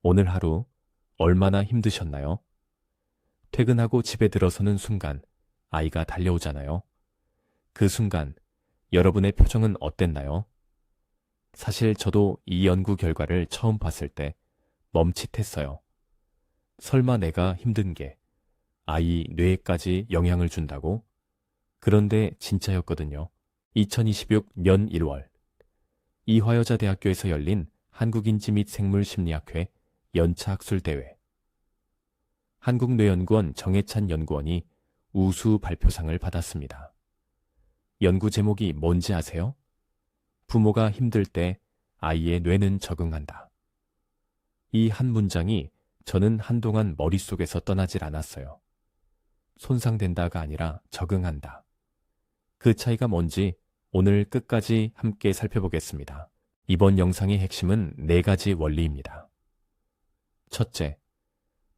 오늘 하루 얼마나 힘드셨나요? 퇴근하고 집에 들어서는 순간 아이가 달려오잖아요. 그 순간 여러분의 표정은 어땠나요? 사실 저도 이 연구 결과를 처음 봤을 때 멈칫했어요. 설마 내가 힘든 게 아이 뇌에까지 영향을 준다고? 그런데 진짜였거든요. 2026년 1월 이화여자대학교에서 열린 한국인지 및 생물심리학회 연차학술대회. 한국뇌연구원 정해찬 연구원이 우수 발표상을 받았습니다. 연구 제목이 뭔지 아세요? 부모가 힘들 때 아이의 뇌는 적응한다. 이 한 문장이 저는 한동안 머릿속에서 떠나질 않았어요. 손상된다가 아니라 적응한다. 그 차이가 뭔지 오늘 끝까지 함께 살펴보겠습니다. 이번 영상의 핵심은 4가지 원리입니다. 첫째,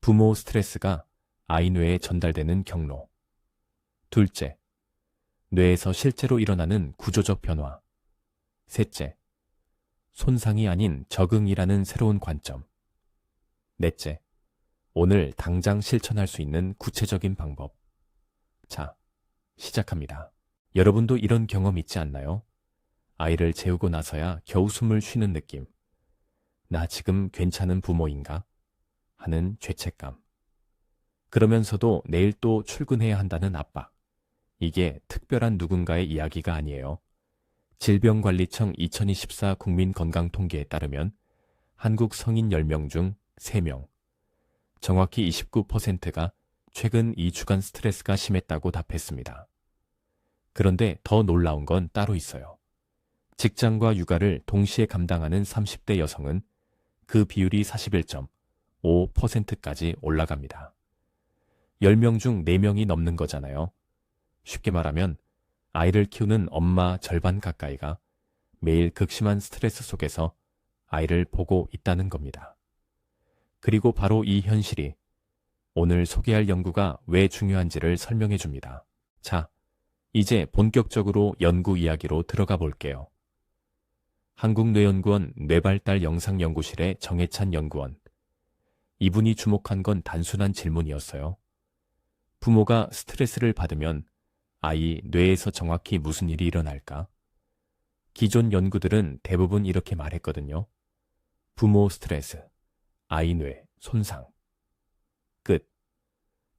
부모 스트레스가 아이 뇌에 전달되는 경로. 둘째, 뇌에서 실제로 일어나는 구조적 변화. 셋째, 손상이 아닌 적응이라는 새로운 관점. 넷째, 오늘 당장 실천할 수 있는 구체적인 방법. 자, 시작합니다. 여러분도 이런 경험 있지 않나요? 아이를 재우고 나서야 겨우 숨을 쉬는 느낌. 나 지금 괜찮은 부모인가? 하는 죄책감. 그러면서도 내일 또 출근해야 한다는 압박. 이게 특별한 누군가의 이야기가 아니에요. 질병관리청 2024 국민건강통계에 따르면 한국 성인 10명 중 3명, 정확히 29%가 최근 2주간 스트레스가 심했다고 답했습니다. 그런데 더 놀라운 건 따로 있어요. 직장과 육아를 동시에 감당하는 30대 여성은 그 비율이 41.5%까지 올라갑니다. 10명 중 4명이 넘는 거잖아요. 쉽게 말하면 아이를 키우는 엄마 절반 가까이가 매일 극심한 스트레스 속에서 아이를 보고 있다는 겁니다. 그리고 바로 이 현실이 오늘 소개할 연구가 왜 중요한지를 설명해 줍니다. 자, 이제 본격적으로 연구 이야기로 들어가 볼게요. 한국뇌연구원 뇌발달 영상연구실의 정해찬 연구원. 이분이 주목한 건 단순한 질문이었어요. 부모가 스트레스를 받으면 아이 뇌에서 정확히 무슨 일이 일어날까? 기존 연구들은 대부분 이렇게 말했거든요. 부모 스트레스, 아이 뇌, 손상. 끝.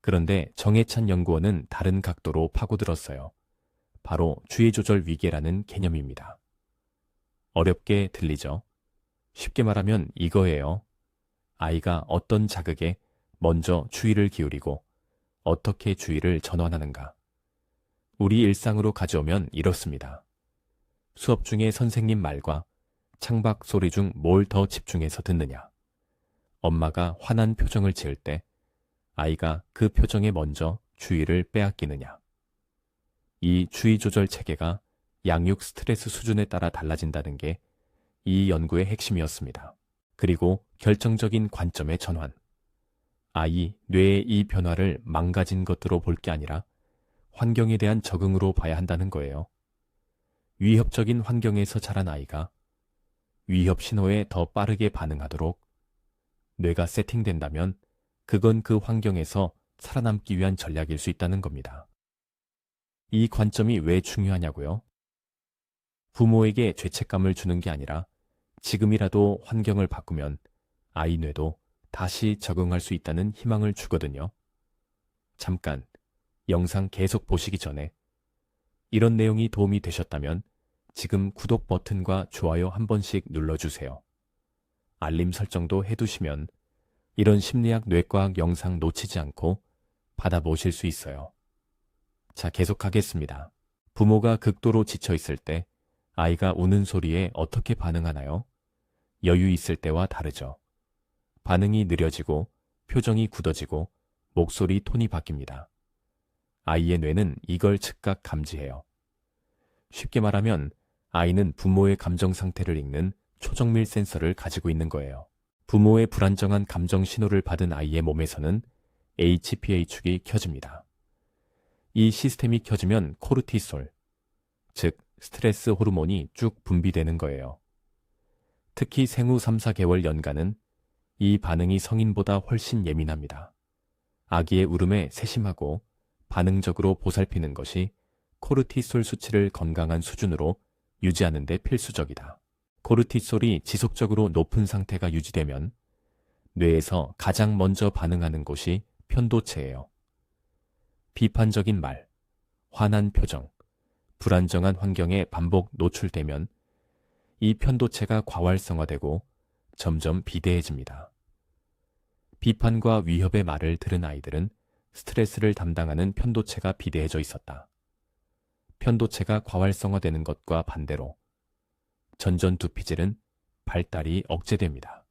그런데 정해찬 연구원은 다른 각도로 파고들었어요. 바로 주의조절 위계라는 개념입니다. 어렵게 들리죠? 쉽게 말하면 이거예요. 아이가 어떤 자극에 먼저 주의를 기울이고 어떻게 주의를 전환하는가. 우리 일상으로 가져오면 이렇습니다. 수업 중에 선생님 말과 창밖 소리 중 뭘 더 집중해서 듣느냐. 엄마가 화난 표정을 지을 때 아이가 그 표정에 먼저 주의를 빼앗기느냐. 이 주의 조절 체계가 양육 스트레스 수준에 따라 달라진다는 게 이 연구의 핵심이었습니다. 그리고 결정적인 관점의 전환. 아이 뇌의 이 변화를 망가진 것으로 볼 게 아니라 환경에 대한 적응으로 봐야 한다는 거예요. 위협적인 환경에서 자란 아이가 위협 신호에 더 빠르게 반응하도록 뇌가 세팅된다면 그건 그 환경에서 살아남기 위한 전략일 수 있다는 겁니다. 이 관점이 왜 중요하냐고요? 부모에게 죄책감을 주는 게 아니라 지금이라도 환경을 바꾸면 아이 뇌도 다시 적응할 수 있다는 희망을 주거든요. 잠깐, 영상 계속 보시기 전에 이런 내용이 도움이 되셨다면 지금 구독 버튼과 좋아요 한 번씩 눌러주세요. 알림 설정도 해두시면 이런 심리학 뇌과학 영상 놓치지 않고 받아보실 수 있어요. 자, 계속하겠습니다. 부모가 극도로 지쳐있을 때 아이가 우는 소리에 어떻게 반응하나요? 여유 있을 때와 다르죠. 반응이 느려지고 표정이 굳어지고 목소리 톤이 바뀝니다. 아이의 뇌는 이걸 즉각 감지해요. 쉽게 말하면 아이는 부모의 감정 상태를 읽는 초정밀 센서를 가지고 있는 거예요. 부모의 불안정한 감정 신호를 받은 아이의 몸에서는 HPA축이 켜집니다. 이 시스템이 켜지면 코르티솔, 즉 스트레스 호르몬이 쭉 분비되는 거예요. 특히 생후 3, 4개월 연간은 이 반응이 성인보다 훨씬 예민합니다. 아기의 울음에 세심하고 반응적으로 보살피는 것이 코르티솔 수치를 건강한 수준으로 유지하는 데 필수적이다. 코르티솔이 지속적으로 높은 상태가 유지되면 뇌에서 가장 먼저 반응하는 곳이 편도체예요. 비판적인 말, 화난 표정, 불안정한 환경에 반복 노출되면 이 편도체가 과활성화되고 점점 비대해집니다. 비판과 위협의 말을 들은 아이들은 스트레스를 담당하는 편도체가 비대해져 있었다. 편도체가 과활성화되는 것과 반대로 전전두피질은 발달이 억제됩니다.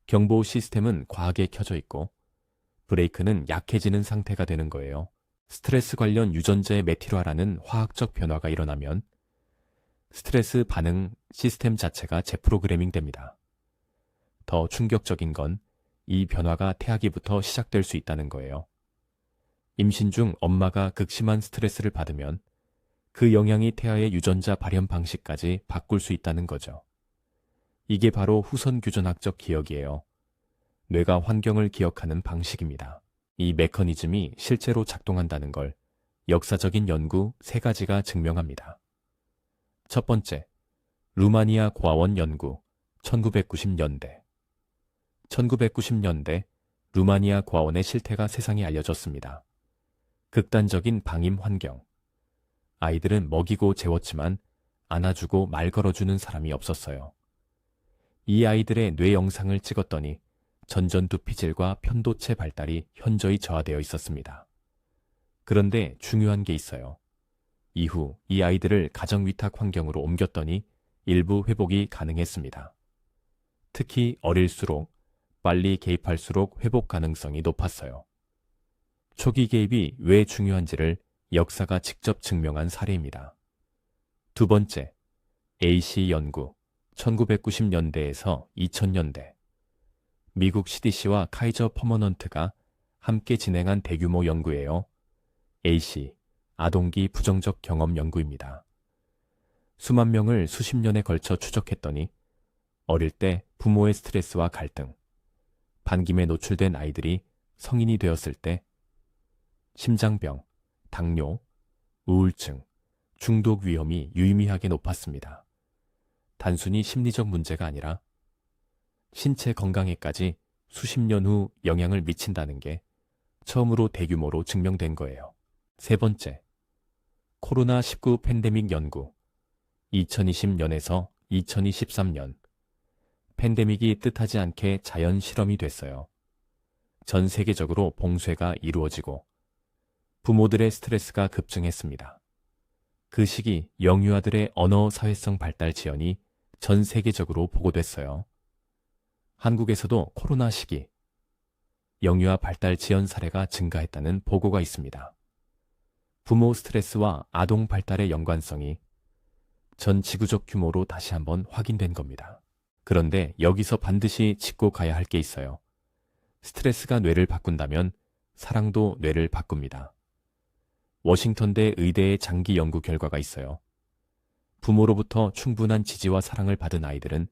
경보 시스템은 과하게 켜져 있고 브레이크는 약해지는 상태가 되는 거예요. 스트레스 관련 유전자의 메티로아라는 화학적 변화가 일어나면 스트레스 반응 시스템 자체가 재프로그래밍 됩니다. 더 충격적인 건 이 변화가 태아기부터 시작될 수 있다는 거예요. 임신 중 엄마가 극심한 스트레스를 받으면 그 영향이 태아의 유전자 발현 방식까지 바꿀 수 있다는 거죠. 이게 바로 후선 규전학적 기억이에요. 뇌가 환경을 기억하는 방식입니다. 이 메커니즘이 실제로 작동한다는 걸 역사적인 연구 3가지가 증명합니다. 첫 번째, 루마니아 고아원 연구, 1990년대. 1990년대 루마니아 고아원의 실태가 세상에 알려졌습니다. 극단적인 방임 환경. 아이들은 먹이고 재웠지만 안아주고 말 걸어주는 사람이 없었어요. 이 아이들의 뇌 영상을 찍었더니 전전두피질과 편도체 발달이 현저히 저하되어 있었습니다. 그런데 중요한 게 있어요. 이후 이 아이들을 가정위탁 환경으로 옮겼더니 일부 회복이 가능했습니다. 특히 어릴수록 빨리 개입할수록 회복 가능성이 높았어요. 초기 개입이 왜 중요한지를 역사가 직접 증명한 사례입니다. 두 번째, AC 연구, 1990년대에서 2000년대. 미국 CDC와 카이저 퍼머넌트가 함께 진행한 대규모 연구예요. AC, 아동기 부정적 경험 연구입니다. 수만 명을 수십 년에 걸쳐 추적했더니 어릴 때 부모의 스트레스와 갈등, 반김에 노출된 아이들이 성인이 되었을 때 심장병, 당뇨, 우울증, 중독 위험이 유의미하게 높았습니다. 단순히 심리적 문제가 아니라 신체 건강에까지 수십 년 후 영향을 미친다는 게 처음으로 대규모로 증명된 거예요. 세 번째, 코로나19 팬데믹 연구, 2020년에서 2023년. 팬데믹이 뜻하지 않게 자연 실험이 됐어요. 전 세계적으로 봉쇄가 이루어지고 부모들의 스트레스가 급증했습니다. 그 시기 영유아들의 언어 사회성 발달 지연이 전 세계적으로 보고됐어요. 한국에서도 코로나 시기 영유아 발달 지연 사례가 증가했다는 보고가 있습니다. 부모 스트레스와 아동 발달의 연관성이 전 지구적 규모로 다시 한번 확인된 겁니다. 그런데 여기서 반드시 짚고 가야 할 게 있어요. 스트레스가 뇌를 바꾼다면 사랑도 뇌를 바꿉니다. 워싱턴대 의대의 장기 연구 결과가 있어요. 부모로부터 충분한 지지와 사랑을 받은 아이들은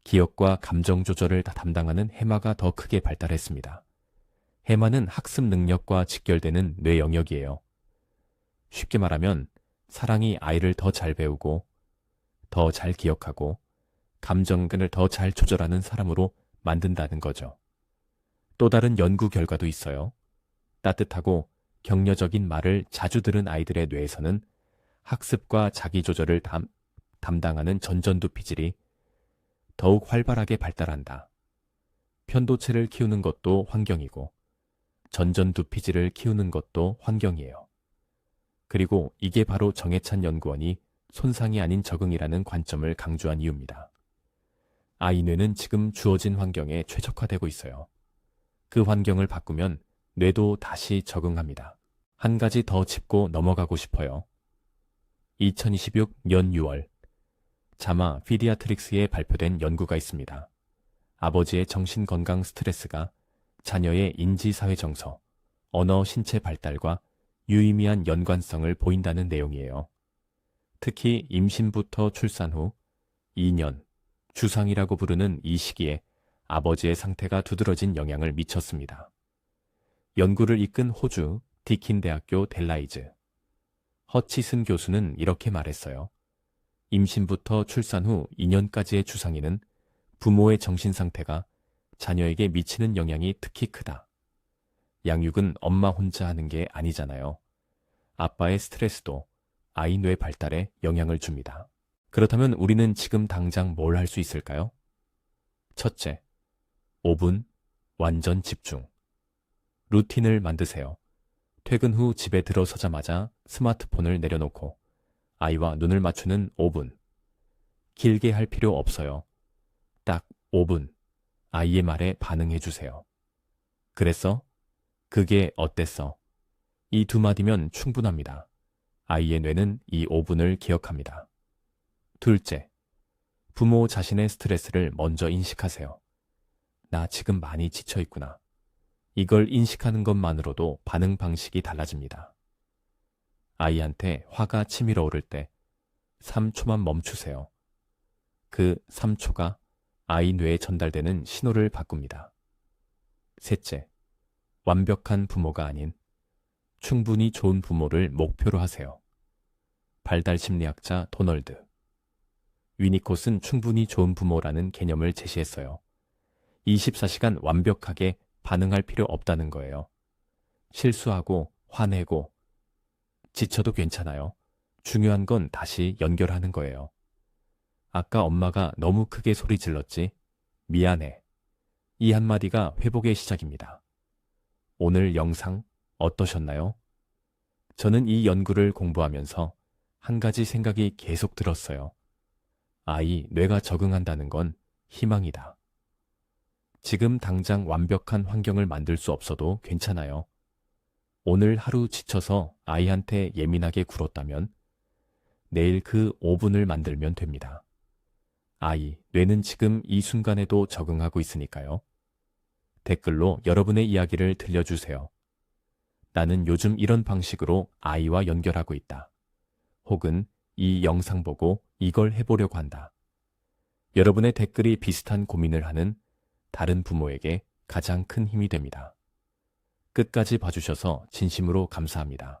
기억과 감정 조절을 다 담당하는 해마가 더 크게 발달했습니다. 해마는 학습 능력과 직결되는 뇌 영역이에요. 쉽게 말하면 사랑이 아이를 더 잘 배우고 더 잘 기억하고 감정근을 더 잘 조절하는 사람으로 만든다는 거죠. 또 다른 연구 결과도 있어요. 따뜻하고 격려적인 말을 자주 들은 아이들의 뇌에서는 학습과 자기조절을 담당하는 전전두피질이 더욱 활발하게 발달한다. 편도체를 키우는 것도 환경이고 전전두피질을 키우는 것도 환경이에요. 그리고 이게 바로 정해찬 연구원이 손상이 아닌 적응이라는 관점을 강조한 이유입니다. 아이 뇌는 지금 주어진 환경에 최적화되고 있어요. 그 환경을 바꾸면 뇌도 다시 적응합니다. 한 가지 더 짚고 넘어가고 싶어요. 2026년 6월 자마 피디아트릭스에 발표된 연구가 있습니다. 아버지의 정신건강 스트레스가 자녀의 인지사회 정서, 언어 신체 발달과 유의미한 연관성을 보인다는 내용이에요. 특히 임신부터 출산 후 2년, 주상이라고 부르는 이 시기에 아버지의 상태가 두드러진 영향을 미쳤습니다. 연구를 이끈 호주 디킨 대학교 델라이즈 허치슨 교수는 이렇게 말했어요. 임신부터 출산 후 2년까지의 주상이는 부모의 정신 상태가 자녀에게 미치는 영향이 특히 크다. 양육은 엄마 혼자 하는 게 아니잖아요. 아빠의 스트레스도 아이 뇌 발달에 영향을 줍니다. 그렇다면 우리는 지금 당장 뭘 할 수 있을까요? 첫째, 5분 완전 집중. 루틴을 만드세요. 퇴근 후 집에 들어서자마자 스마트폰을 내려놓고 아이와 눈을 맞추는 5분. 길게 할 필요 없어요. 딱 5분. 아이의 말에 반응해 주세요. 그랬어? 그게 어땠어? 이 두 마디면 충분합니다. 아이의 뇌는 이 5분을 기억합니다. 둘째, 부모 자신의 스트레스를 먼저 인식하세요. 나 지금 많이 지쳐 있구나. 이걸 인식하는 것만으로도 반응 방식이 달라집니다. 아이한테 화가 치밀어 오를 때 3초만 멈추세요. 그 3초가 아이 뇌에 전달되는 신호를 바꿉니다. 셋째, 완벽한 부모가 아닌 충분히 좋은 부모를 목표로 하세요. 발달 심리학자 도널드 위니콧은 충분히 좋은 부모라는 개념을 제시했어요. 24시간 완벽하게 반응할 필요 없다는 거예요. 실수하고 화내고 지쳐도 괜찮아요. 중요한 건 다시 연결하는 거예요. 아까 엄마가 너무 크게 소리 질렀지? 미안해. 이 한마디가 회복의 시작입니다. 오늘 영상 어떠셨나요? 저는 이 연구를 공부하면서 한 가지 생각이 계속 들었어요. 아이 뇌가 적응한다는 건 희망이다. 지금 당장 완벽한 환경을 만들 수 없어도 괜찮아요. 오늘 하루 지쳐서 아이한테 예민하게 굴었다면 내일 그 5분을 만들면 됩니다. 아이, 뇌는 지금 이 순간에도 적응하고 있으니까요. 댓글로 여러분의 이야기를 들려주세요. 나는 요즘 이런 방식으로 아이와 연결하고 있다. 혹은 이 영상 보고 이걸 해보려고 한다. 여러분의 댓글이 비슷한 고민을 하는 다른 부모에게 가장 큰 힘이 됩니다. 끝까지 봐주셔서 진심으로 감사합니다.